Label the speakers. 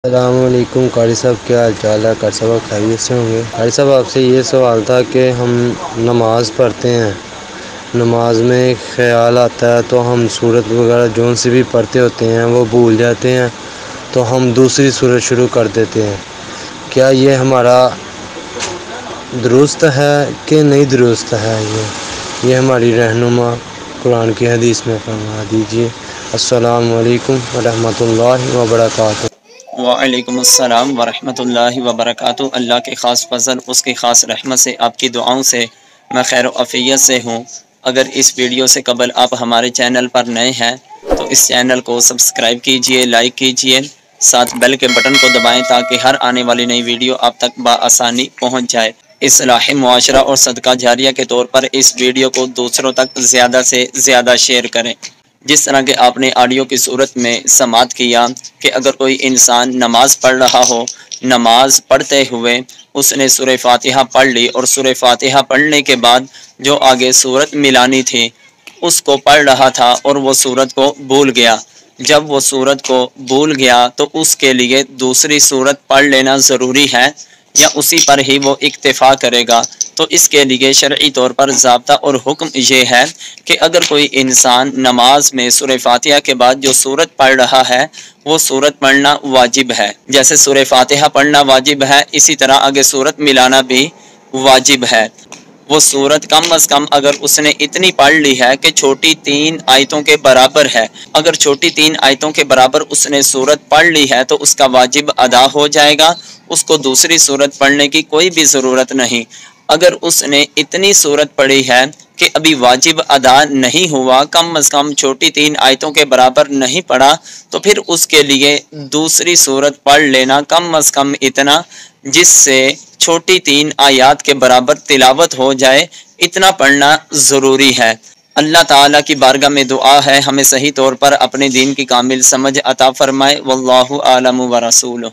Speaker 1: السلام علیکم قاری صاحب، کیا حال چال ہے؟ قاری صاحب خیریت سے ہوں گے؟ قاری صاحب آپ سے یہ سوال تھا کہ ہم نماز پڑھتے ہیں، نماز میں خیال آتا ہے تو ہم سورت وغیرہ جون سے بھی پڑھتے ہوتے ہیں وہ بھول جاتے ہیں تو ہم دوسری سورت شروع کر دیتے ہیں، کیا یہ ہمارا درست ہے کہ نہیں درست ہے؟ یہ ہماری رہنما قرآن کی حدیث میں فرما دیجیے۔ السلام علیکم ورحمۃ اللہ وبرکاتہ۔
Speaker 2: وعلیکم السلام ورحمۃ اللہ وبرکاتہ۔ اللہ کے خاص فضل، اس کی خاص رحمت سے، آپ کی دعاؤں سے میں خیر و عافیت سے ہوں۔ اگر اس ویڈیو سے قبل آپ ہمارے چینل پر نئے ہیں تو اس چینل کو سبسکرائب کیجئے، لائک کیجئے، ساتھ بیل کے بٹن کو دبائیں تاکہ ہر آنے والی نئی ویڈیو آپ تک بآسانی پہنچ جائے۔ اصلاح معاشرہ اور صدقہ جاریہ کے طور پر اس ویڈیو کو دوسروں تک زیادہ سے زیادہ شیئر کریں۔ جس طرح کہ آپ نے آڈیو کی صورت میں سماعت کیا کہ اگر کوئی انسان نماز پڑھ رہا ہو، نماز پڑھتے ہوئے اس نے سورہ فاتحہ پڑھ لی اور سورہ فاتحہ پڑھنے کے بعد جو آگے سورت ملانی تھی اس کو پڑھ رہا تھا اور وہ سورت کو بھول گیا، جب وہ سورت کو بھول گیا تو اس کے لیے دوسری سورت پڑھ لینا ضروری ہے یا اسی پر ہی وہ اکتفا کرے گا؟ تو اس کے لیے شرعی طور پر ضابطہ اور حکم یہ ہے کہ اگر کوئی انسان نماز میں سورہ فاتحہ کے بعد جو سورت پڑھ رہا ہے وہ سورت پڑھنا واجب ہے، جیسے سورہ فاتحہ پڑھنا واجب ہے اسی طرح آگے سورت ملانا بھی واجب ہے۔ وہ سورت کم از کم اگر اس نے اتنی پڑھ لی ہے کہ چھوٹی 3 آیتوں کے برابر ہے، اگر چھوٹی 3 آیتوں کے برابر اس نے سورت پڑھ لی ہے تو اس کا واجب ادا ہو جائے گا، اس کو دوسری سورت پڑھنے کی کوئی بھی ضرورت نہیں۔ اگر اس نے اتنی سورت پڑھی ہے کہ ابھی واجب ادا نہیں ہوا، کم از کم چھوٹی 3 آیتوں کے برابر نہیں پڑھا، تو پھر اس کے لیے دوسری سورت پڑھ لینا کم از کم اتنا جس سے چھوٹی 3 آیات کے برابر تلاوت ہو جائے، اتنا پڑھنا ضروری ہے۔ اللہ تعالیٰ کی بارگاہ میں دعا ہے ہمیں صحیح طور پر اپنے دین کی کامل سمجھ عطا فرمائے۔ واللہ اعلم ورسولہ۔